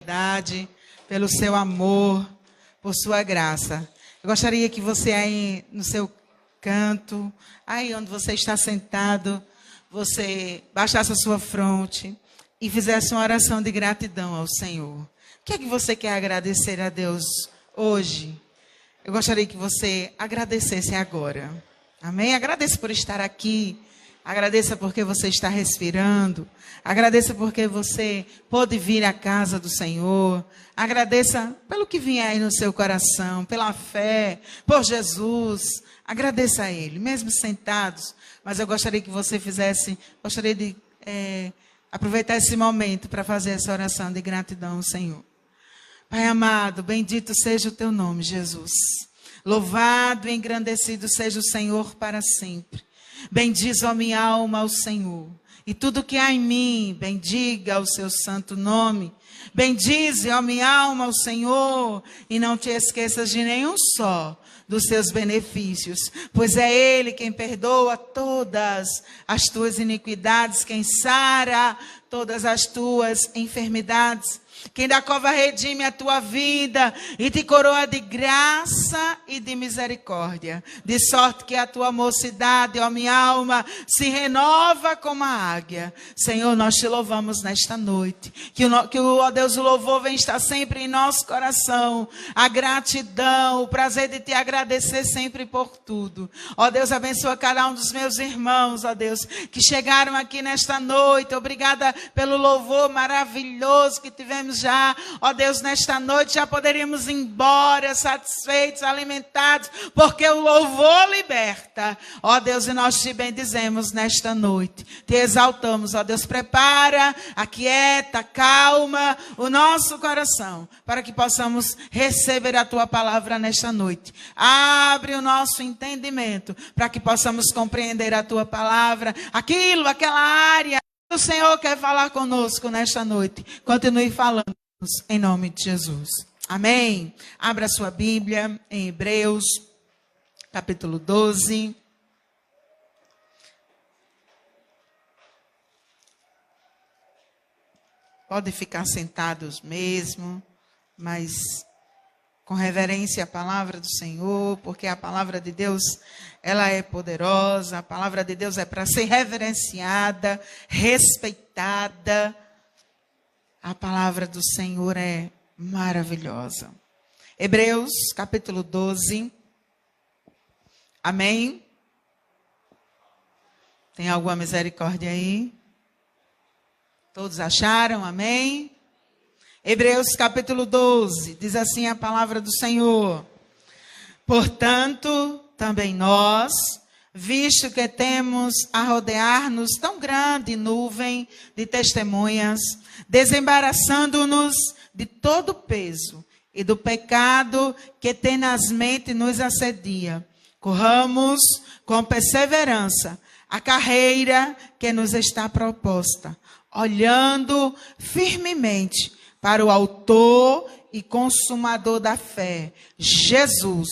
bondade, pelo seu amor, por sua graça. Eu gostaria que você aí no seu canto, aí onde você está sentado, você baixasse a sua fronte e fizesse uma oração de gratidão ao Senhor. O que é que você quer agradecer a Deus hoje? Eu gostaria que você agradecesse agora. Amém? Agradeça por estar aqui. Agradeça porque você está respirando. Agradeça porque você pôde vir à casa do Senhor. Agradeça pelo que vier aí no seu coração, pela fé, por Jesus. Agradeça a Ele, mesmo sentados. Mas eu gostaria que você gostaria de aproveitar esse momento para fazer essa oração de gratidão ao Senhor. Pai amado, bendito seja o teu nome, Jesus. Louvado e engrandecido seja o Senhor para sempre. Bendize, ó minha alma, ao Senhor. E tudo que há em mim, bendiga o seu santo nome. Bendize, ó minha alma, ao Senhor. E não te esqueças de nenhum só dos seus benefícios. Pois é Ele quem perdoa todas as tuas iniquidades, quem sara todas as tuas enfermidades. Quem da cova redime a tua vida e te coroa de graça e de misericórdia. De sorte que a tua mocidade, ó minha alma, se renova como a águia. Senhor, nós te louvamos nesta noite. Ó Deus, o louvor vem estar sempre em nosso coração. A gratidão, o prazer de te agradecer sempre por tudo. Ó Deus, abençoa cada um dos meus irmãos, ó Deus, que chegaram aqui nesta noite. Obrigada pelo louvor maravilhoso que tivemos já, ó Deus, nesta noite já poderíamos ir embora satisfeitos, alimentados, porque o louvor liberta, ó Deus, e nós te bendizemos nesta noite, te exaltamos, ó Deus, prepara, aquieta, calma o nosso coração, para que possamos receber a tua palavra nesta noite. Abre o nosso entendimento, para que possamos compreender a tua palavra, aquela área o Senhor quer falar conosco nesta noite. Continue falando em nome de Jesus. Amém. Abra sua Bíblia em Hebreus, capítulo 12. Pode ficar sentados mesmo, mas com reverência à palavra do Senhor, porque a palavra de Deus, ela é poderosa, a palavra de Deus é para ser reverenciada, respeitada. A palavra do Senhor é maravilhosa. Hebreus, capítulo 12. Amém? Tem alguma misericórdia aí? Todos acharam? Amém? Hebreus capítulo 12, diz assim a palavra do Senhor. Portanto, também nós, visto que temos a rodear-nos tão grande nuvem de testemunhas, desembaraçando-nos de todo o peso e do pecado que tenazmente nos assedia, corramos com perseverança a carreira que nos está proposta, olhando firmemente para o autor e consumador da fé, Jesus,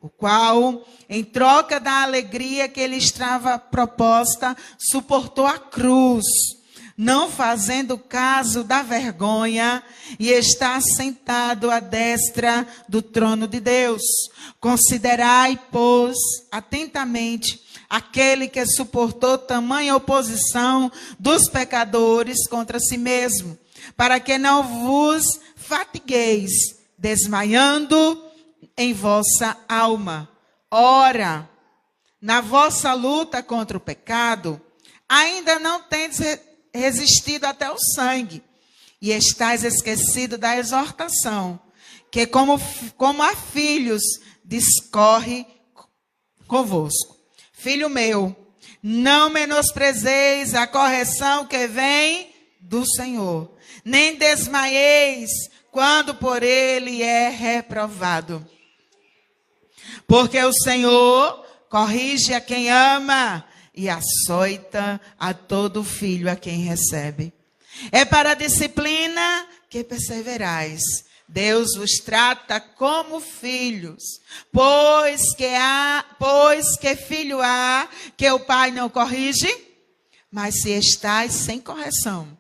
o qual, em troca da alegria que lhe estava proposta, suportou a cruz, não fazendo caso da vergonha, e está sentado à destra do trono de Deus. Considerai, pois, atentamente aquele que suportou tamanha oposição dos pecadores contra si mesmo, para que não vos fatigueis, desmaiando em vossa alma. Ora, na vossa luta contra o pecado, ainda não tendes resistido até o sangue, e estáis esquecido da exortação, que como a filhos discorre convosco. Filho meu, não menosprezeis a correção que vem do Senhor, nem desmaieis quando por ele é reprovado. Porque o Senhor corrige a quem ama e açoita a todo filho a quem recebe. É para a disciplina que perseverais. Deus vos trata como filhos, pois que filho há que o pai não corrige? Mas se estáis sem correção,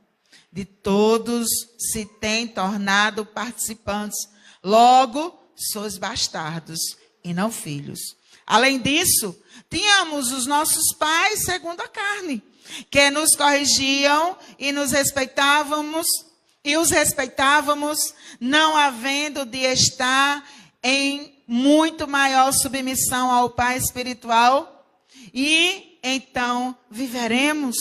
de todos se têm tornado participantes. Logo, sois bastardos e não filhos. Além disso, tínhamos os nossos pais segundo a carne, que nos corrigiam e os respeitávamos, não havendo de estar em muito maior submissão ao Pai espiritual, e então viveremos,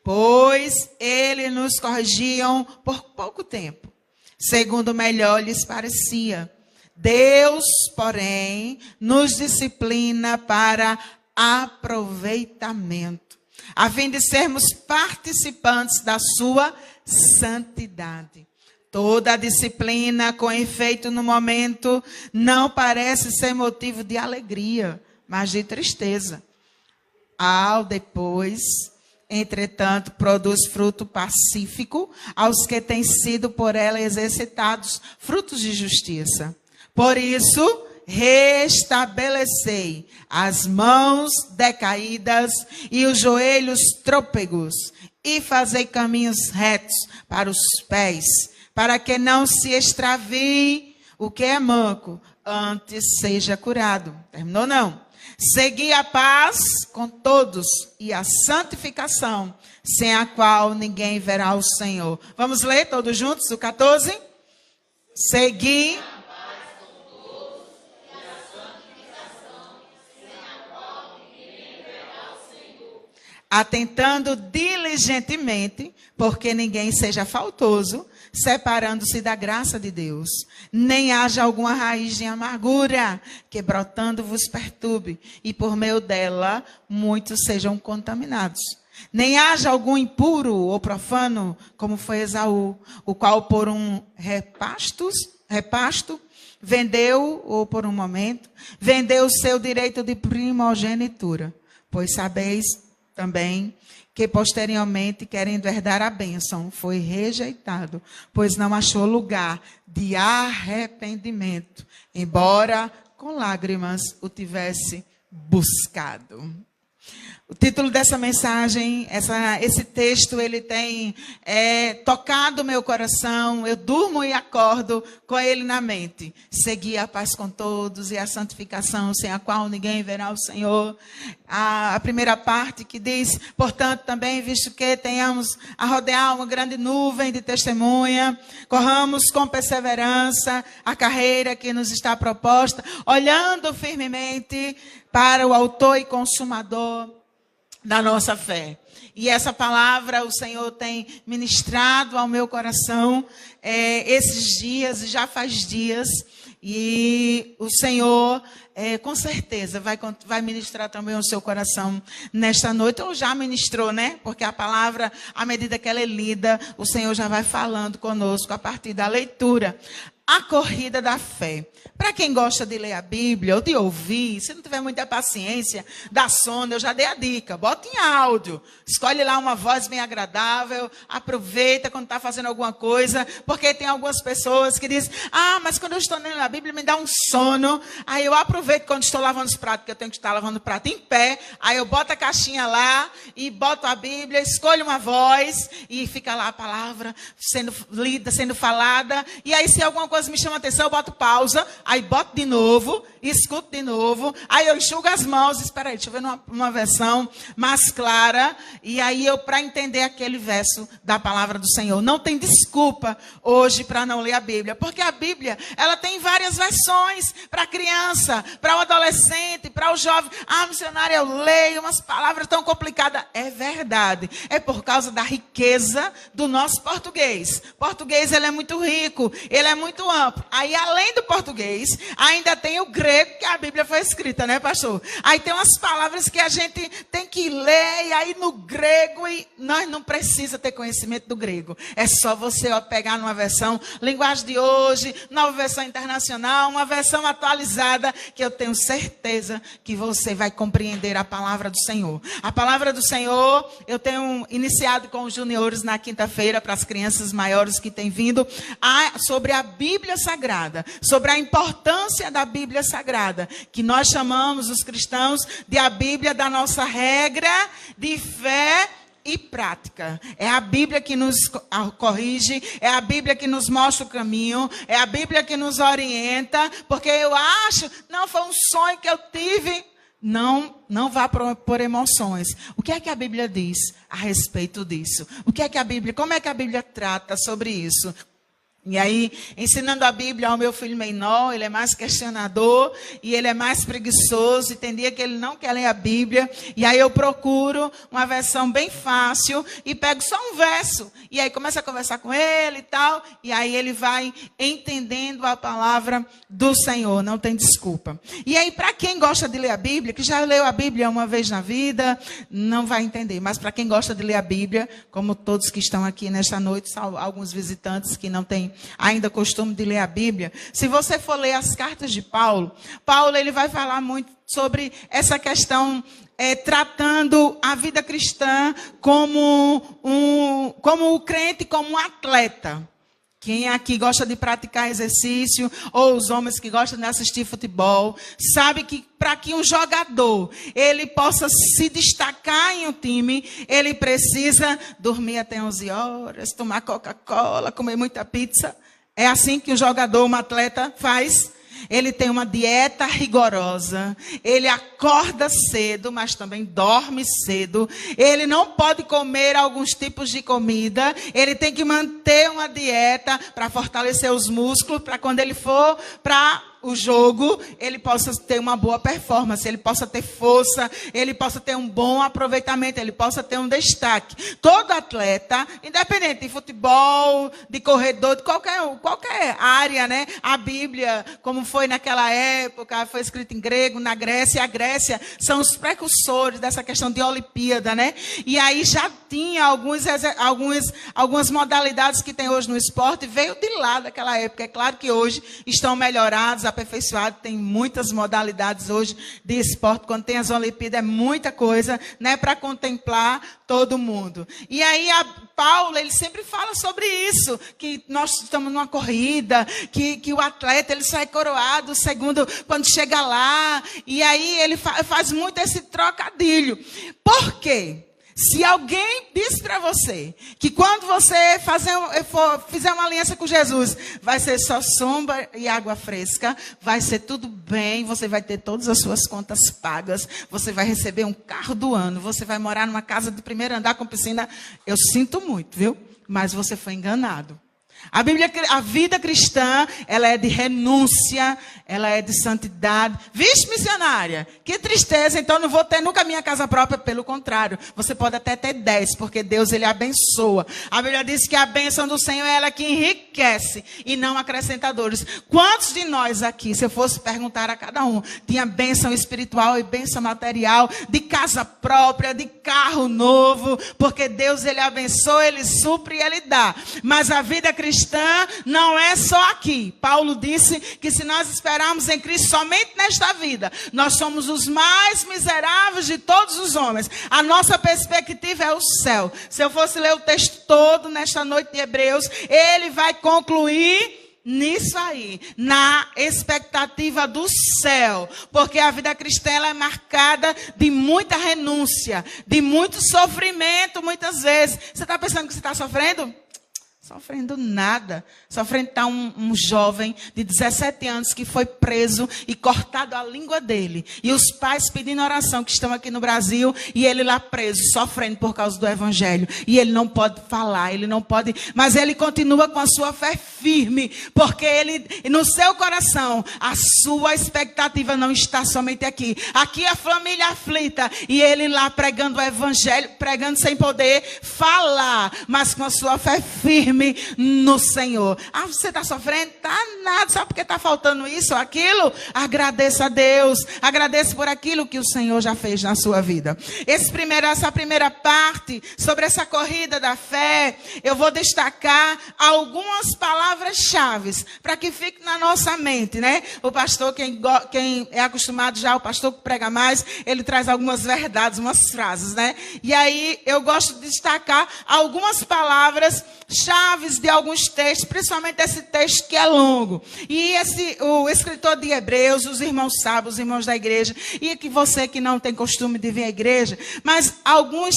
pois ele nos corrigiam por pouco tempo, segundo melhor lhes parecia. Deus, porém, nos disciplina para aproveitamento, a fim de sermos participantes da sua santidade. Toda a disciplina com efeito no momento não parece ser motivo de alegria, mas de tristeza. Ao depois, entretanto, produz fruto pacífico aos que têm sido por ela exercitados, frutos de justiça. Por isso, restabelecei as mãos decaídas e os joelhos trôpegos, e fazei caminhos retos para os pés, para que não se extravie o que é manco, antes seja curado. Terminou, não? Segui a paz com todos e a santificação, sem a qual ninguém verá o Senhor. Vamos ler todos juntos o 14? Segui a paz com todos e a santificação, sem a qual ninguém verá o Senhor. Atentando diligentemente, porque ninguém seja faltoso, separando-se da graça de Deus, nem haja alguma raiz de amargura que brotando vos perturbe, e por meio dela muitos sejam contaminados. Nem haja algum impuro ou profano, como foi Esaú, o qual por um repasto, vendeu, ou por um momento, vendeu o seu direito de primogenitura. Pois sabeis também que posteriormente, querendo herdar a bênção, foi rejeitado, pois não achou lugar de arrependimento, embora com lágrimas o tivesse buscado. O título dessa mensagem, esse texto, ele tem tocado meu coração. Eu durmo e acordo com ele na mente. Seguir a paz com todos e a santificação, sem a qual ninguém verá o Senhor. A primeira parte que diz, portanto, também, visto que tenhamos a rodear uma grande nuvem de testemunha, corramos com perseverança a carreira que nos está proposta, olhando firmemente para o autor e consumador da nossa fé. E essa palavra o Senhor tem ministrado ao meu coração esses dias, e já faz dias, e o Senhor com certeza vai ministrar também o seu coração nesta noite, ou já ministrou, né? Porque a palavra, à medida que ela é lida, o Senhor já vai falando conosco a partir da leitura. A corrida da fé. Para quem gosta de ler a Bíblia ou de ouvir, se não tiver muita paciência, dá sono, eu já dei a dica. Bota em áudio. Escolhe lá uma voz bem agradável. Aproveita quando está fazendo alguma coisa. Porque tem algumas pessoas que dizem, mas quando eu estou lendo a Bíblia me dá um sono. Aí eu aproveito quando estou lavando os pratos, porque eu tenho que estar lavando o prato em pé. Aí eu boto a caixinha lá e boto a Bíblia, escolho uma voz e fica lá a palavra sendo lida, sendo falada. E aí se alguma coisa me chama a atenção, eu boto pausa, aí boto de novo, escuto de novo, aí eu enxugo as mãos, espera aí, deixa eu ver numa versão mais clara, e aí eu, para entender aquele verso da palavra do Senhor, não tem desculpa hoje para não ler a Bíblia, porque a Bíblia, ela tem várias versões, para a criança, para o adolescente, para o jovem. Missionária, eu leio umas palavras tão complicadas. É verdade, é por causa da riqueza do nosso português. Português, ele é muito rico, ele é muito amplo. Aí, além do português, ainda tem o grego, que a Bíblia foi escrita, né, pastor? Aí tem umas palavras que a gente tem que ler, e aí no grego, e nós não precisa ter conhecimento do grego. É só você pegar numa versão, linguagem de hoje, nova versão internacional, uma versão atualizada, que eu tenho certeza que você vai compreender a palavra do Senhor. A palavra do Senhor, eu tenho iniciado com os juniores na quinta-feira, para as crianças maiores que têm vindo, sobre a Bíblia Sagrada, sobre a importância da Bíblia Sagrada, que nós chamamos, os cristãos, de a Bíblia da nossa regra de fé e prática. É a Bíblia que nos corrige, é a Bíblia que nos mostra o caminho, é a Bíblia que nos orienta, porque eu acho, não, foi um sonho que eu tive. Não vá por emoções. O que é que a Bíblia diz a respeito disso? Como é que a Bíblia trata sobre isso? E aí, ensinando a Bíblia ao meu filho menor, ele é mais questionador e ele é mais preguiçoso. E tem dia que ele não quer ler a Bíblia. E aí eu procuro uma versão bem fácil e pego só um verso. E aí começo a conversar com ele e tal. E aí ele vai entendendo a palavra do Senhor. Não tem desculpa. E aí, para quem gosta de ler a Bíblia, que já leu a Bíblia uma vez na vida, não vai entender. Mas para quem gosta de ler a Bíblia, como todos que estão aqui nesta noite, são alguns visitantes que não têm ainda costume de ler a Bíblia. Se você for ler as cartas de Paulo, ele vai falar muito sobre essa questão, tratando a vida cristã como o crente, como um atleta. Quem aqui gosta de praticar exercício, ou os homens que gostam de assistir futebol, sabe que para que um jogador ele possa se destacar em um time, ele precisa dormir até 11 horas, tomar Coca-Cola, comer muita pizza. É assim que um jogador, um atleta faz. Ele tem uma dieta rigorosa, ele acorda cedo, mas também dorme cedo. Ele não pode comer alguns tipos de comida, ele tem que manter uma dieta para fortalecer os músculos, para quando ele for para o jogo, ele possa ter uma boa performance, ele possa ter força, ele possa ter um bom aproveitamento, ele possa ter um destaque. Todo atleta, independente de futebol, de corredor, de qualquer área, né? A Bíblia, como foi naquela época, foi escrita em grego, na Grécia. A Grécia são os precursores dessa questão de Olimpíada, né? E aí já tinha algumas modalidades que tem hoje no esporte, veio de lá daquela época. É claro que hoje estão melhorados, aperfeiçoado, tem muitas modalidades hoje de esporte. Quando tem as Olimpíadas é muita coisa, né, para contemplar todo mundo. E aí Paulo, ele sempre fala sobre isso, que nós estamos numa corrida, que o atleta ele sai coroado segundo quando chega lá. E aí ele faz muito esse trocadilho. Por quê? Se alguém diz para você que quando você fizer uma aliança com Jesus, vai ser só sombra e água fresca, vai ser tudo bem, você vai ter todas as suas contas pagas, você vai receber um carro do ano, você vai morar numa casa de primeiro andar com piscina, eu sinto muito, viu? Mas você foi enganado. A vida cristã, ela é de renúncia, ela é de santidade. Vixe, missionária, que tristeza, então não vou ter nunca minha casa própria. Pelo contrário, você pode até ter 10, porque Deus, ele abençoa. A Bíblia diz que a bênção do Senhor é ela que enriquece e não acrescentadores. Quantos de nós aqui, se eu fosse perguntar a cada um, tinha bênção espiritual e bênção material, de casa própria, de carro novo, porque Deus, ele abençoa, ele supre e ele dá. Mas a vida cristã não é só aqui. Paulo disse que se nós esperarmos em Cristo somente nesta vida, nós somos os mais miseráveis de todos os homens. A nossa perspectiva é o céu. Se eu fosse ler o texto todo nesta noite de Hebreus, ele vai concluir nisso aí, na expectativa do céu, porque a vida cristã ela é marcada de muita renúncia, de muito sofrimento muitas vezes. Você está pensando que você está sofrendo? Sofrendo nada. Sofrendo está um jovem de 17 anos que foi preso e cortado a língua dele. E os pais pedindo oração que estão aqui no Brasil. E ele lá preso, sofrendo por causa do evangelho. E ele não pode falar, ele não pode... Mas ele continua com a sua fé firme. Porque ele, no seu coração, a sua expectativa não está somente aqui. Aqui a família aflita. E ele lá pregando o evangelho, pregando sem poder falar. Mas com a sua fé firme no Senhor. Ah, você está sofrendo? Está nada, só porque está faltando isso ou aquilo? Agradeça a Deus, agradeça por aquilo que o Senhor já fez na sua vida. Essa primeira parte, sobre essa corrida da fé, eu vou destacar algumas palavras-chave, para que fique na nossa mente, né? O pastor, quem é acostumado já, o pastor que prega mais, ele traz algumas verdades, umas frases, né? E aí, eu gosto de destacar algumas palavras-chave de alguns textos, principalmente esse texto que é longo. E o escritor de Hebreus, os irmãos sabem, os irmãos da igreja, e que você que não tem costume de vir à igreja, mas alguns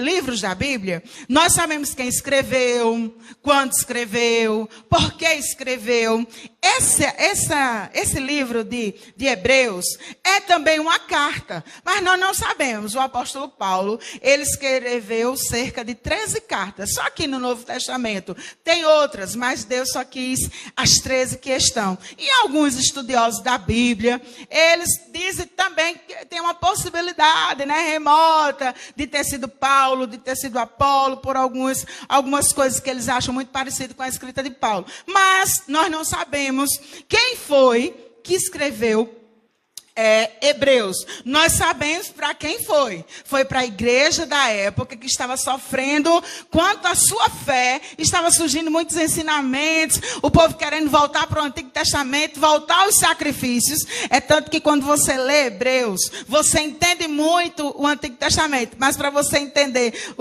livros da Bíblia, nós sabemos quem escreveu, quando escreveu, por que escreveu. Esse livro de Hebreus é também uma carta, mas nós não sabemos. O apóstolo Paulo, ele escreveu cerca de 13 cartas, só que no Novo Testamento tem outras, mas Deus só quis as 13 que estão. E alguns estudiosos da Bíblia, eles dizem também que tem uma possibilidade, né, remota, de ter sido Paulo, de ter sido Apolo, por algumas coisas que eles acham muito parecidas com a escrita de Paulo. Mas nós não sabemos quem foi que escreveu Hebreus. Nós sabemos para quem foi. Foi para a igreja da época que estava sofrendo quanto à sua fé. Estava surgindo muitos ensinamentos. O povo querendo voltar para o Antigo Testamento, voltar aos sacrifícios. É tanto que quando você lê Hebreus, você entende muito o Antigo Testamento. Mas para você entender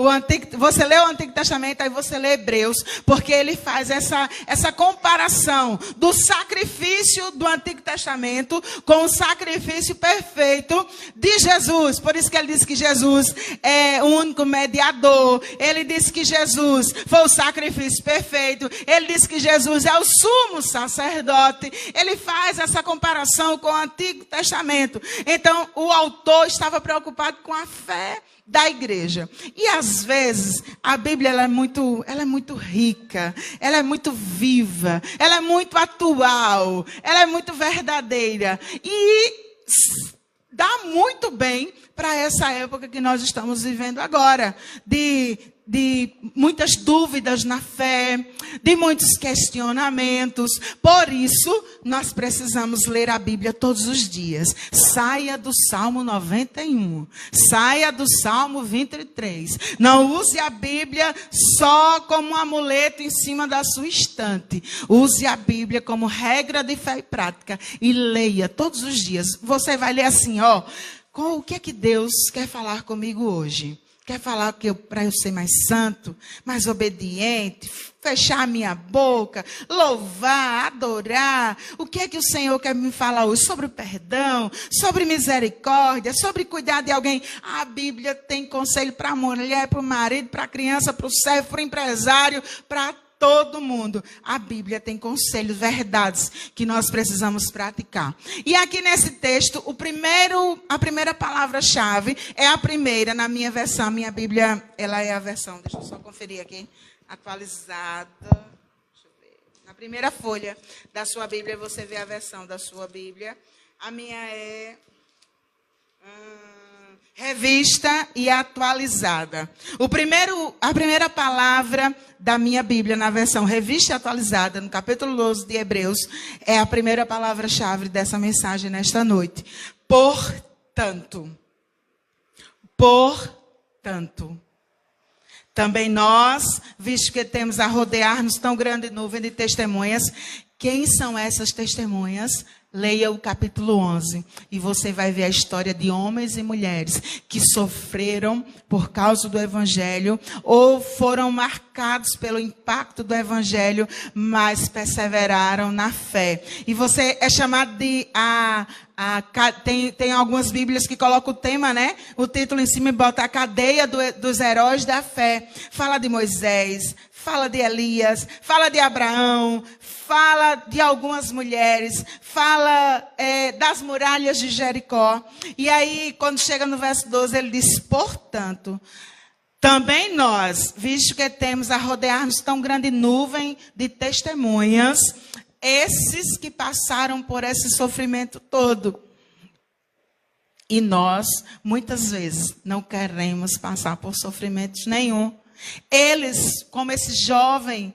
você lê o Antigo Testamento, aí você lê Hebreus. Porque ele faz essa comparação do sacrifício do Antigo Testamento com o sacrifício perfeito de Jesus. Por isso que ele diz que Jesus é o único mediador. Ele diz que Jesus foi o sacrifício perfeito. Ele diz que Jesus é o sumo sacerdote. Ele faz essa comparação com o Antigo Testamento. Então, o autor estava preocupado com a fé da igreja. E às vezes a Bíblia ela é muito rica, ela é muito viva, ela é muito atual, ela é muito verdadeira e dá muito bem para essa época que nós estamos vivendo agora, de muitas dúvidas na fé, de muitos questionamentos. Por isso, nós precisamos ler a Bíblia todos os dias. Saia do Salmo 91, saia do Salmo 23. Não use a Bíblia só como um amuleto em cima da sua estante. Use a Bíblia como regra de fé e prática e leia todos os dias. Você vai ler assim, o que é que Deus quer falar comigo hoje? Quer falar para eu ser mais santo, mais obediente, fechar a minha boca, louvar, adorar? O que é que o Senhor quer me falar hoje? Sobre o perdão, sobre misericórdia, sobre cuidar de alguém. A Bíblia tem conselho para a mulher, para o marido, para a criança, para o servo, para o empresário, para todo mundo. A Bíblia tem conselhos, verdades que nós precisamos praticar. E aqui nesse texto, a primeira palavra-chave é a primeira na minha versão. Minha Bíblia, ela é a versão, deixa eu só conferir aqui, atualizada. Deixa eu ver. Na primeira folha da sua Bíblia, você vê a versão da sua Bíblia. A minha é revista e atualizada. A primeira palavra da minha Bíblia, na versão revista e atualizada, no capítulo 12 de Hebreus, é a primeira palavra-chave dessa mensagem nesta noite. Portanto. Também nós, visto que temos a rodear-nos tão grande nuvem de testemunhas, quem são essas testemunhas? Leia o capítulo 11 e você vai ver a história de homens e mulheres que sofreram por causa do Evangelho ou foram marcados pelo impacto do Evangelho, mas perseveraram na fé. E você é chamado de... Tem algumas Bíblias que colocam o tema, né? O título em cima e bota a cadeia dos heróis da fé. Fala de Moisés, fala de Elias, fala de Abraão, fala de algumas mulheres, fala das muralhas de Jericó. E aí, quando chega no verso 12, ele diz, portanto, também nós, visto que temos a rodear-nos tão grande nuvem de testemunhas, esses que passaram por esse sofrimento todo. E nós, muitas vezes, não queremos passar por sofrimentos nenhum. Eles, como esse jovem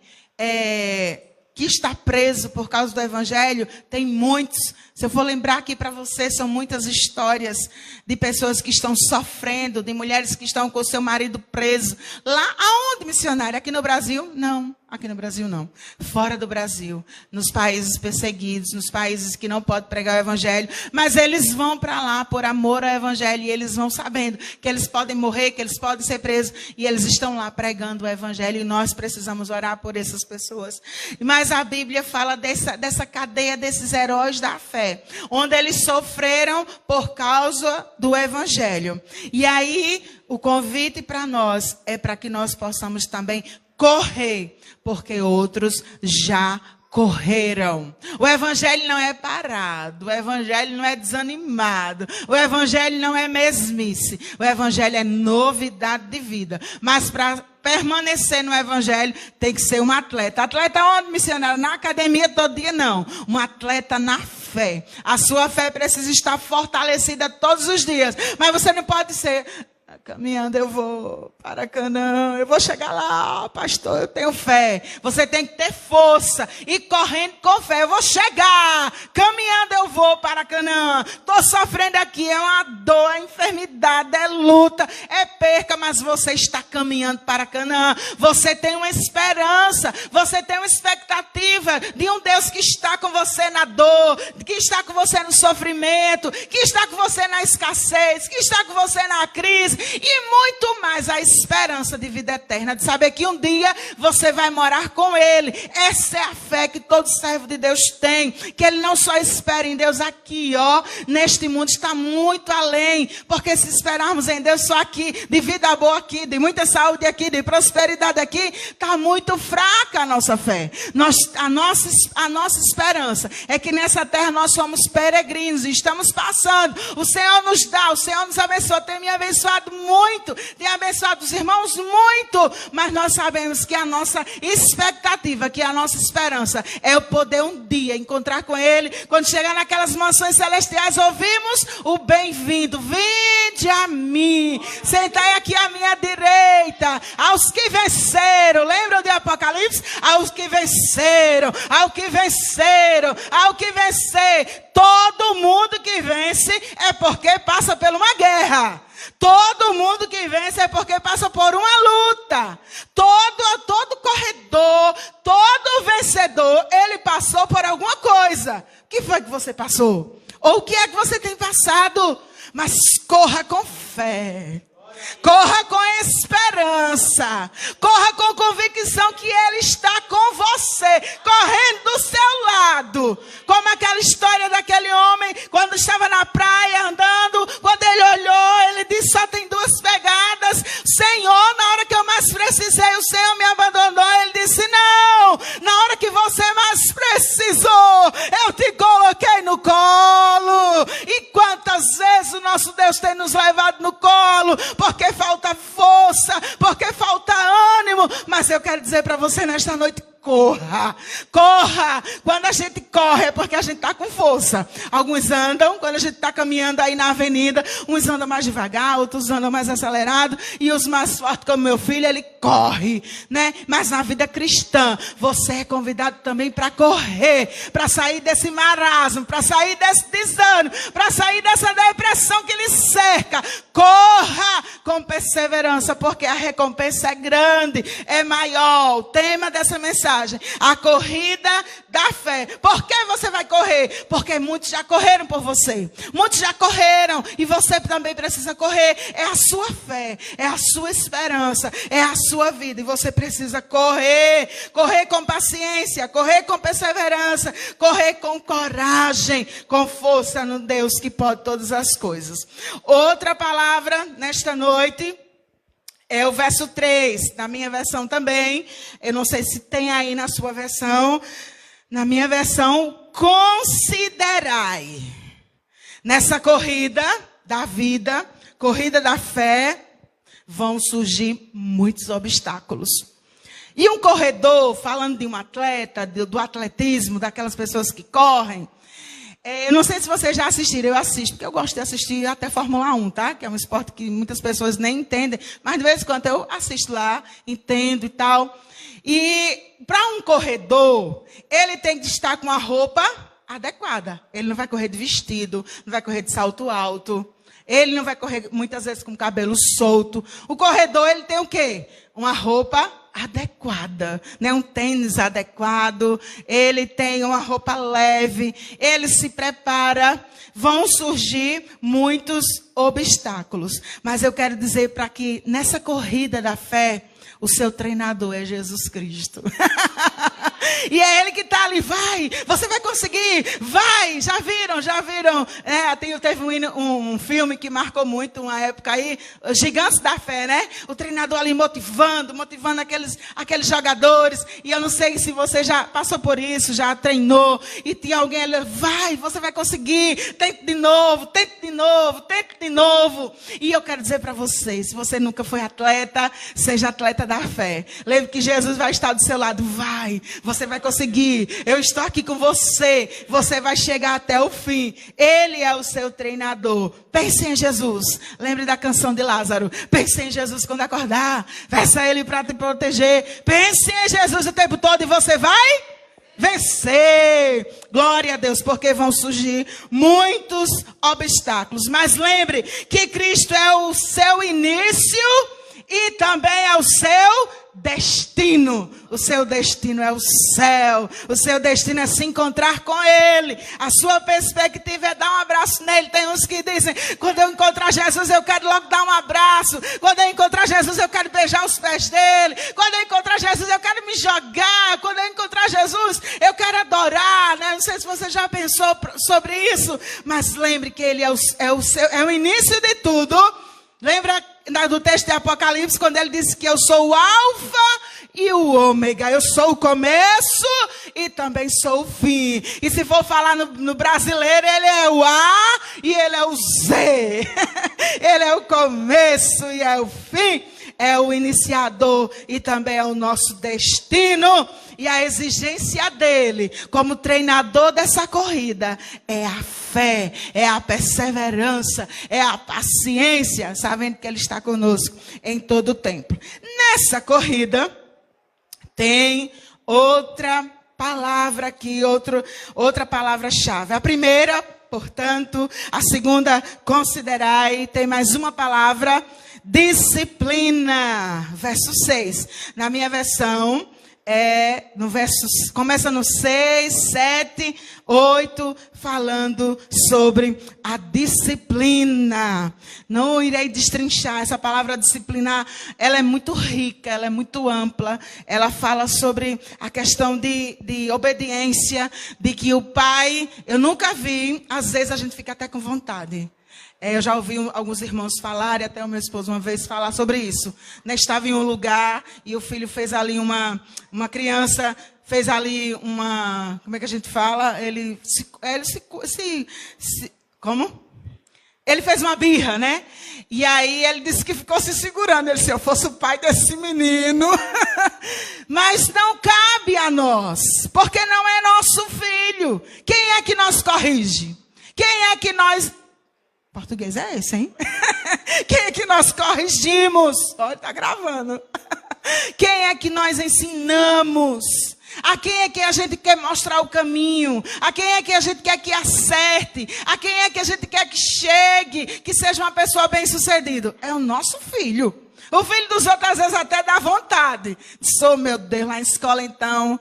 que está preso por causa do Evangelho, tem muitos. Se eu for lembrar aqui para você, são muitas histórias de pessoas que estão sofrendo, de mulheres que estão com o seu marido preso. Lá aonde, missionária? Aqui no Brasil? Não. Aqui no Brasil não. Fora do Brasil. Nos países perseguidos, nos países que não podem pregar o evangelho. Mas eles vão para lá por amor ao evangelho. E eles vão sabendo que eles podem morrer, que eles podem ser presos. E eles estão lá pregando o evangelho. E nós precisamos orar por essas pessoas. Mas a Bíblia fala dessa cadeia desses heróis da fé. Onde eles sofreram por causa do evangelho. E aí, o convite para nós é para que nós possamos também correr, porque outros já correram. O evangelho não é parado, o evangelho não é desanimado, o evangelho não é mesmice, o evangelho é novidade de vida. Mas para permanecer no evangelho tem que ser um atleta. Atleta onde, missionário? Na academia todo dia não. Um atleta na fé. A sua fé precisa estar fortalecida todos os dias. Mas você não pode ser... Caminhando eu vou para Canaã, eu vou chegar lá, pastor, eu tenho fé. Você tem que ter força e correndo com fé. Eu vou chegar, caminhando eu vou para Canaã. Estou sofrendo aqui, é uma dor, é enfermidade, é luta, é perca, mas você está caminhando para Canaã. Você tem uma esperança, você tem uma expectativa de um Deus que está com você na dor, que está com você no sofrimento, que está com você na escassez, que está com você na crise. E muito mais a esperança de vida eterna, de saber que um dia você vai morar com Ele. Essa é a fé que todo servo de Deus tem, que ele não só espera em Deus aqui, neste mundo, está muito além, porque se esperarmos em Deus só aqui, de vida boa aqui, de muita saúde aqui, de prosperidade aqui, está muito fraca a nossa fé. A nossa esperança é que nessa terra nós somos peregrinos e estamos passando. O Senhor nos dá, o Senhor nos abençoa, tem me abençoado muito, tem abençoado os irmãos muito, mas nós sabemos que a nossa expectativa, que a nossa esperança é o poder um dia encontrar com Ele. Quando chegar naquelas mansões celestiais, ouvimos o bem-vindo, vinde a mim, sentai aqui à minha direita, aos que venceram, lembram de Apocalipse? Aos que venceram, ao que venceram, ao que vencer. Todo mundo que vence é porque passa por uma guerra. Todo mundo que vence é porque passa por uma luta. Todo corredor, todo vencedor, ele passou por alguma coisa. O que foi que você passou? Ou o que é que você tem passado? Mas corra com fé. Corra com esperança. Corra com convicção que Ele está com você, correndo do seu lado. Como aquela história daquele homem, quando estava na praia andando, quando ele olhou, ele disse, só tem 2 pegadas. Senhor, na hora que eu mais precisei, o Senhor me abandonou. Ele disse, não, na hora que você mais precisou, eu te coloquei no colo. E quantas vezes o nosso Deus tem nos levado no colo, porque falta força, porque falta ânimo. Mas eu quero dizer para você nesta noite, corra, corra. Quando a gente corre é porque a gente está com força. Alguns andam, quando a gente está caminhando aí na avenida, uns andam mais devagar, outros andam mais acelerado, e os mais fortes, como meu filho, ele corre, né? Mas na vida cristã, você é convidado também para correr, para sair desse marasmo, para sair desse desânimo, para sair dessa depressão que lhe cerca. Corra com perseverança, porque a recompensa é grande, é maior. O tema dessa mensagem, a corrida da fé. Por que você vai correr? Porque muitos já correram por você. Muitos já correram e você também precisa correr. É a sua fé, é a sua esperança, é a sua vida. E você precisa correr. Correr com paciência, correr com perseverança, correr com coragem, com força no Deus que pode todas as coisas. Outra palavra nesta noite é o verso 3, na minha versão também. Eu não sei se tem aí na sua versão. Na minha versão, considerai. Nessa corrida da vida, corrida da fé, vão surgir muitos obstáculos. E um corredor, falando de um atleta, do atletismo, daquelas pessoas que correm, eu não sei se vocês já assistiram, eu assisto, porque eu gosto de assistir até Fórmula 1, tá? Que é um esporte que muitas pessoas nem entendem, mas de vez em quando eu assisto lá, entendo e tal. E para um corredor, ele tem que estar com a roupa adequada. Ele não vai correr de vestido, não vai correr de salto alto, ele não vai correr muitas vezes com o cabelo solto. O corredor, ele tem o quê? Uma roupa adequada, né? Um tênis adequado, ele tem uma roupa leve, ele se prepara. Vão surgir muitos obstáculos, mas eu quero dizer para que nessa corrida da fé, o seu treinador é Jesus Cristo. E é Ele que está ali, vai, você vai conseguir, vai, já viram, teve um filme que marcou muito uma época aí, Gigantes da Fé, né? O treinador ali motivando aqueles jogadores, e eu não sei se você já passou por isso, já treinou, e tinha alguém ali, vai, você vai conseguir, tente de novo, e eu quero dizer para você, se você nunca foi atleta, seja atleta da fé, lembre que Jesus vai estar do seu lado, vai, você vai conseguir, eu estou aqui com você, você vai chegar até o fim, Ele é o seu treinador. Pense em Jesus, lembre da canção de Lázaro, pense em Jesus quando acordar, peça a Ele para te proteger, pense em Jesus o tempo todo e você vai vencer. Glória a Deus, porque vão surgir muitos obstáculos, mas lembre que Cristo é o seu início e também é o seu destino. O seu destino é o céu. O seu destino é se encontrar com Ele. A sua perspectiva é dar um abraço nele. Tem uns que dizem, quando eu encontrar Jesus eu quero logo dar um abraço. Quando eu encontrar Jesus eu quero beijar os pés dele. Quando eu encontrar Jesus eu quero me jogar. Quando eu encontrar Jesus eu quero adorar, né? Não sei se você já pensou sobre isso, mas lembre que Ele é o início de tudo. Lembra do texto de Apocalipse, quando ele disse que eu sou o alfa e o ômega. Eu sou o começo e também sou o fim. E se for falar no brasileiro, ele é o A e ele é o Z. Ele é o começo e é o fim. É o iniciador e também é o nosso destino. E a exigência dele, como treinador dessa corrida, é a fé, é a perseverança, é a paciência, sabendo que ele está conosco em todo o tempo. Nessa corrida, tem outra palavra aqui, outra palavra-chave. A primeira, portanto, a segunda, considerai, tem mais uma palavra, disciplina. Verso 6. Na minha versão, começa no 6, 7, 8, falando sobre a disciplina. Não irei destrinchar, essa palavra disciplinar, ela é muito rica, ela é muito ampla. Ela fala sobre a questão de obediência, de que o pai, eu nunca vi, às vezes a gente fica até com vontade. Eu já ouvi alguns irmãos falarem, até o meu esposo uma vez falar sobre isso. Né? Estava em um lugar e o filho fez ali uma criança, fez ali como é que a gente fala? Como? Ele fez uma birra, né? E aí ele disse que ficou se segurando. Ele disse, se eu fosse o pai desse menino. Mas não cabe a nós, porque não é nosso filho. Quem é que nós corrige? Quem é que nós... Português é esse, hein? Quem é que nós corrigimos? Olha, está gravando. Quem é que nós ensinamos? A quem é que a gente quer mostrar o caminho? A quem é que a gente quer que acerte? A quem é que a gente quer que chegue? Que seja uma pessoa bem-sucedida? É o nosso filho. O filho dos outros, às vezes, até dá vontade. Meu Deus, lá na escola, então,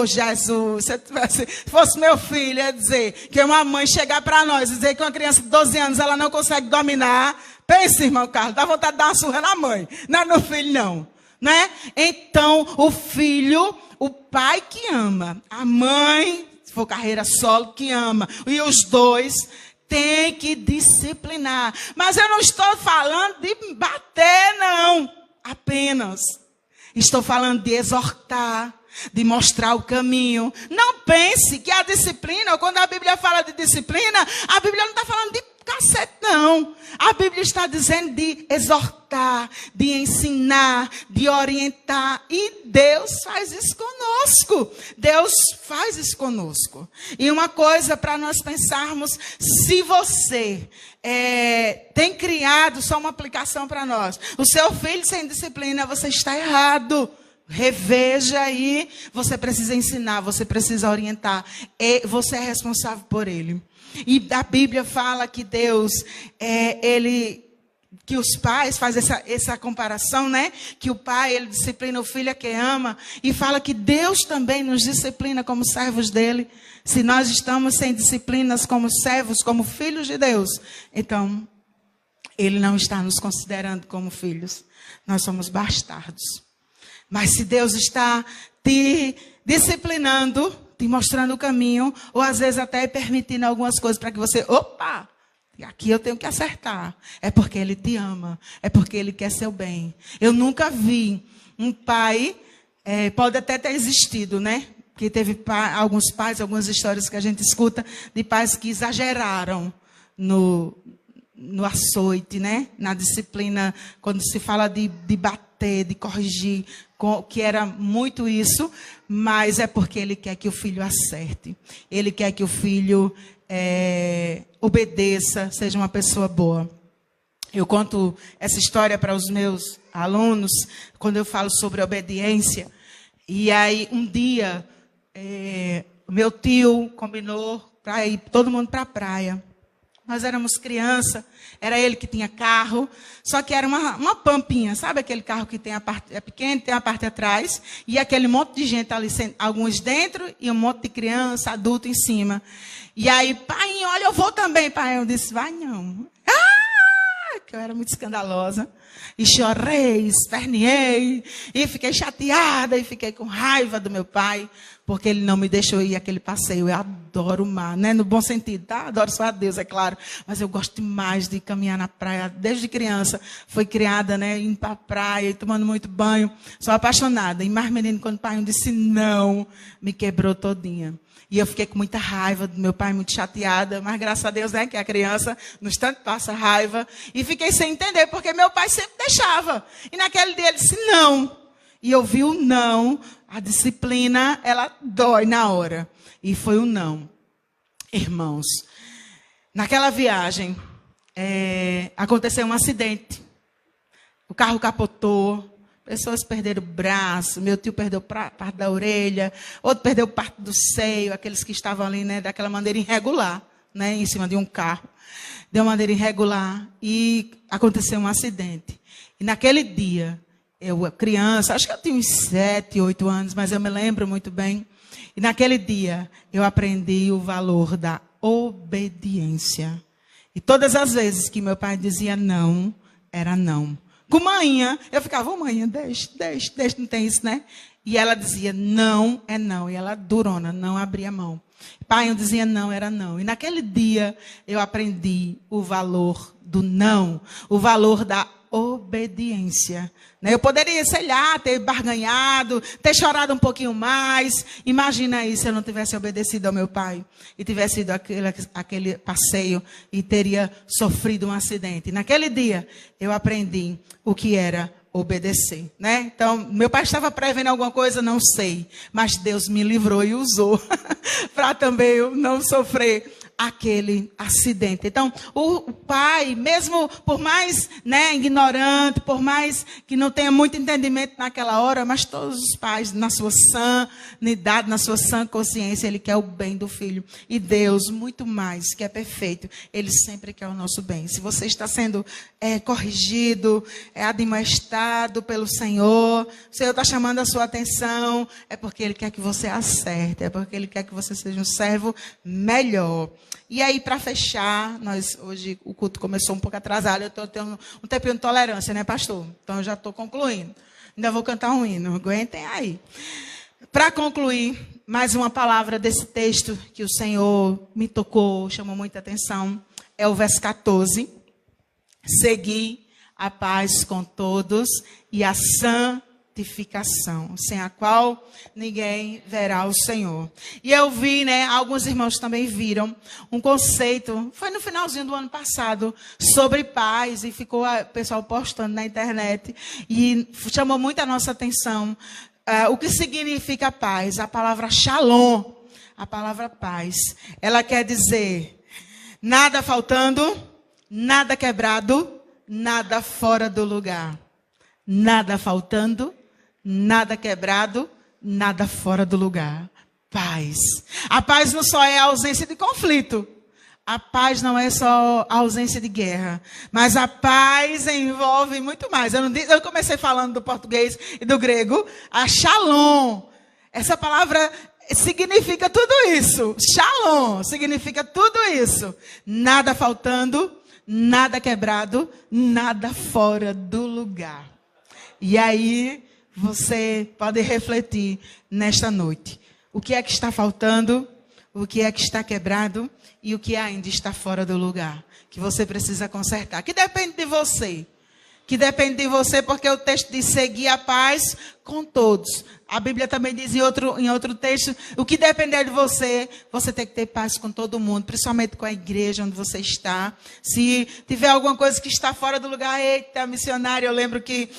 Jesus, se fosse meu filho, ia dizer que uma mãe chegar para nós e dizer que uma criança de 12 anos, ela não consegue dominar. Pense, irmão Carlos, dá vontade de dar uma surra na mãe. Não é no filho, não. Né? Então, o filho, o pai que ama, a mãe, se for carreira solo, que ama. E os dois... tem que disciplinar. Mas eu não estou falando de bater, não. Apenas. Estou falando de exortar, de mostrar o caminho. Não pense que a disciplina, ou quando a Bíblia fala de disciplina, a Bíblia não está falando de cacete, não. A Bíblia está dizendo de exortar, de ensinar, de orientar. E Deus faz isso conosco. Deus faz isso conosco. E uma coisa para nós pensarmos, se você tem criado, só uma aplicação para nós, o seu filho sem disciplina, você está errado. Reveja aí, você precisa ensinar, você precisa orientar. Você é responsável por ele. E a Bíblia fala que Deus, Ele que os pais, faz essa comparação, né? Que o pai, ele disciplina o filho a quem ama, e fala que Deus também nos disciplina como servos dele. Se nós estamos sem disciplinas como servos, como filhos de Deus, então ele não está nos considerando como filhos. Nós somos bastardos. Mas se Deus está te disciplinando, te mostrando o caminho, ou às vezes até permitindo algumas coisas para que você, opa, aqui eu tenho que acertar. É porque ele te ama, é porque ele quer seu bem. Eu nunca vi um pai, pode até ter existido, né? Porque teve alguns pais, algumas histórias que a gente escuta de pais que exageraram no açoite, né? Na disciplina, quando se fala de bater, de corrigir, que era muito isso, mas é porque ele quer que o filho acerte. Ele quer que o filho obedeça, seja uma pessoa boa. Eu conto essa história para os meus alunos, quando eu falo sobre obediência. E aí, um dia, meu tio combinou para ir todo mundo para a praia. Nós éramos criança, era ele que tinha carro, só que era uma pampinha, sabe aquele carro que tem a parte pequena, tem a parte atrás, e aquele monte de gente ali, alguns dentro, e um monte de criança, adulto em cima. E aí, pai, olha, eu vou também, pai. Eu disse, vai não. Que eu era muito escandalosa. E chorei, esperneei, e fiquei chateada, e fiquei com raiva do meu pai, porque ele não me deixou ir àquele passeio. Eu adoro o mar, né? No bom sentido, tá? Adoro só a Deus, é claro. Mas eu gosto demais de caminhar na praia. Desde criança, fui criada, né? Indo para a praia e tomando muito banho. Sou apaixonada. E mais menino, quando o pai me disse não, me quebrou todinha. E eu fiquei com muita raiva do meu pai, muito chateada. Mas graças a Deus, né? Que a criança, no instante, passa raiva. E fiquei sem entender, porque meu pai sempre deixava. E naquele dia ele disse não. E eu vi o não. A disciplina, ela dói na hora. E foi o não. Irmãos, naquela viagem, aconteceu um acidente. O carro capotou. Pessoas perderam o braço. Meu tio perdeu parte da orelha. Outro perdeu parte do seio. Aqueles que estavam ali, né, daquela maneira irregular, né, em cima de um carro. De uma maneira irregular. E aconteceu um acidente. E naquele dia, eu, criança, acho que eu tinha uns 7, 8 anos, mas eu me lembro muito bem. E naquele dia, eu aprendi o valor da obediência. E todas as vezes que meu pai dizia não, era não. Com manhã, eu ficava, manhã, deixa, não tem isso, né? E ela dizia, não é não. E ela, durona, não abria mão. Pai, eu dizia não, era não. E naquele dia, eu aprendi o valor do não, o valor da obediência. Eu poderia, sei lá, ter barganhado, ter chorado um pouquinho mais. Imagina aí se eu não tivesse obedecido ao meu pai e tivesse ido aquele passeio e teria sofrido um acidente. Naquele dia, eu aprendi o que era obedecer, né? Então, meu pai estava prevendo alguma coisa, não sei. Mas Deus me livrou e usou para também eu não sofrer aquele acidente. Então, o pai, mesmo por mais, né, ignorante, por mais que não tenha muito entendimento naquela hora, mas todos os pais, na sua sanidade, na sua sã consciência, ele quer o bem do filho. E Deus, muito mais, que é perfeito, ele sempre quer o nosso bem. Se você está sendo corrigido, admoestado pelo Senhor, o Senhor está chamando a sua atenção, é porque ele quer que você acerte, é porque ele quer que você seja um servo melhor. E aí, para fechar, hoje o culto começou um pouco atrasado, eu estou tendo um tempinho de tolerância, né, pastor? Então, eu já estou concluindo. Ainda vou cantar um hino, aguentem aí. Para concluir, mais uma palavra desse texto que o Senhor me tocou, chamou muita atenção, é o verso 14. Segui a paz com todos e a santificação, sem a qual ninguém verá o Senhor. E eu vi, né, alguns irmãos também viram um conceito, foi no finalzinho do ano passado, sobre paz, e ficou o pessoal postando na internet, e chamou muito a nossa atenção. O que significa paz? A palavra shalom, a palavra paz, ela quer dizer nada faltando, nada quebrado, nada fora do lugar. Nada faltando, nada quebrado, nada fora do lugar. Paz. A paz não só é a ausência de conflito. A paz não é só a ausência de guerra, mas a paz envolve muito mais. Eu comecei falando do português e do grego, a shalom. Essa palavra significa tudo isso. Shalom significa tudo isso. Nada faltando, nada quebrado, nada fora do lugar. E aí você pode refletir nesta noite. O que é que está faltando? O que é que está quebrado? E o que ainda está fora do lugar, que você precisa consertar, que depende de você. Que depende de você, porque o texto diz seguir a paz com todos. A Bíblia também diz em outro texto, o que depender de você, você tem que ter paz com todo mundo, principalmente com a igreja onde você está. Se tiver alguma coisa que está fora do lugar, eita, missionário, eu lembro que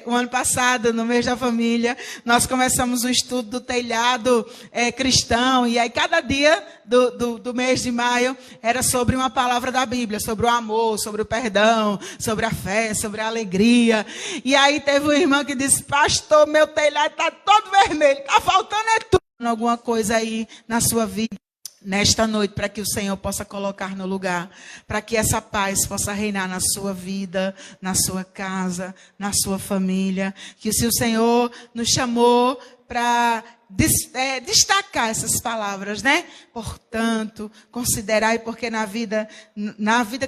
o ano passado, no mês da família, nós começamos um estudo do telhado cristão, e aí cada dia do mês de maio era sobre uma palavra da Bíblia, sobre o amor, sobre o perdão, sobre a fé, sobre a alegria. E aí teve uma irmã que disse, pastor, meu telhado está todo vermelho, está faltando tudo. Alguma coisa aí na sua vida, nesta noite, para que o Senhor possa colocar no lugar, para que essa paz possa reinar na sua vida, na sua casa, na sua família. Que se o Senhor nos chamou para destacar essas palavras, né? Portanto, considerai, porque na vida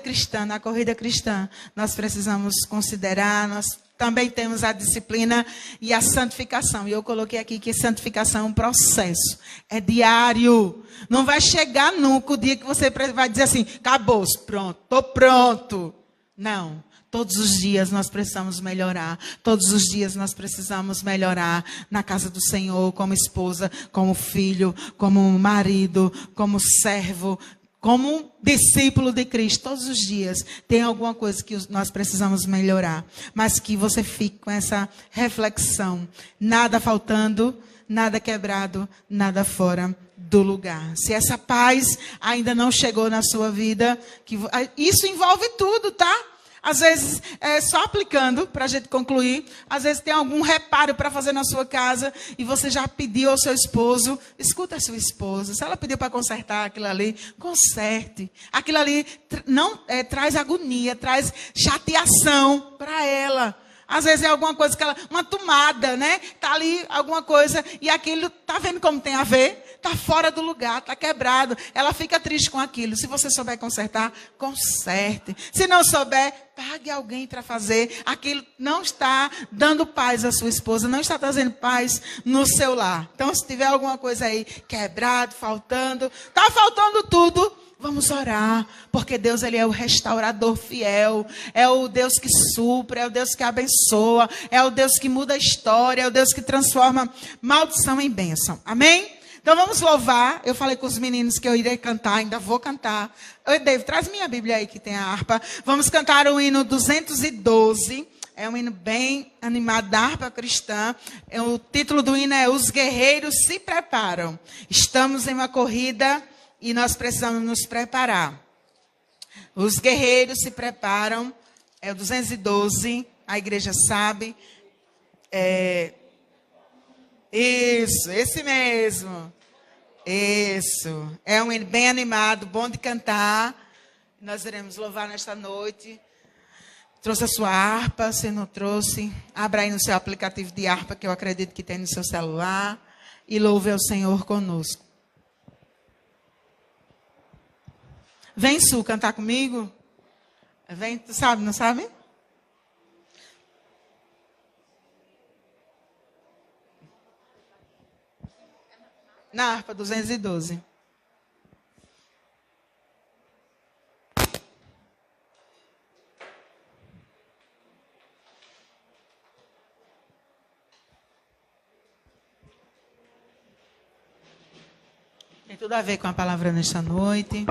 cristã, na corrida cristã, nós precisamos considerar, nós também temos a disciplina e a santificação. E eu coloquei aqui que santificação é um processo. É diário. Não vai chegar nunca o dia que você vai dizer assim, acabou, pronto, estou pronto. Não. Todos os dias nós precisamos melhorar. Todos os dias nós precisamos melhorar na casa do Senhor, como esposa, como filho, como marido, como servo, como um discípulo de Cristo. Todos os dias tem alguma coisa que nós precisamos melhorar. Mas que você fique com essa reflexão. Nada faltando, nada quebrado, nada fora do lugar. Se essa paz ainda não chegou na sua vida, isso envolve tudo, tá? Às vezes, só aplicando, para a gente concluir, às vezes tem algum reparo para fazer na sua casa e você já pediu ao seu esposo, escuta a sua esposa, se ela pediu para consertar aquilo ali, conserte. Aquilo ali traz agonia, traz chateação para ela. Às vezes é alguma coisa uma tomada, né? Está ali alguma coisa e aquilo, tá vendo como tem a ver? Está fora do lugar, está quebrado. Ela fica triste com aquilo. Se você souber consertar, conserte. Se não souber, pague alguém para fazer. Aquilo não está dando paz à sua esposa, não está trazendo paz no seu lar. Então, se tiver alguma coisa aí quebrado, faltando, está faltando tudo, vamos orar, porque Deus ele é o restaurador fiel, é o Deus que supre, é o Deus que abençoa, é o Deus que muda a história, é o Deus que transforma maldição em bênção. Amém? Então vamos louvar. Eu falei com os meninos que eu irei cantar, ainda vou cantar. Oi, David, traz minha Bíblia aí que tem a harpa. Vamos cantar o hino 212. É um hino bem animado da harpa cristã. O título do hino é Os Guerreiros se Preparam. Estamos em uma corrida e nós precisamos nos preparar. Os guerreiros se preparam. É o 212. A igreja sabe. Isso, esse mesmo. Isso. É um hino bem animado, bom de cantar. Nós iremos louvar nesta noite. Trouxe a sua harpa, se não trouxe, abra aí no seu aplicativo de harpa, que eu acredito que tem no seu celular, e louve ao Senhor conosco. Vem, Su, cantar comigo? Vem, tu sabe, não sabe? Na harpa 212. Tem tudo a ver com a palavra nesta noite.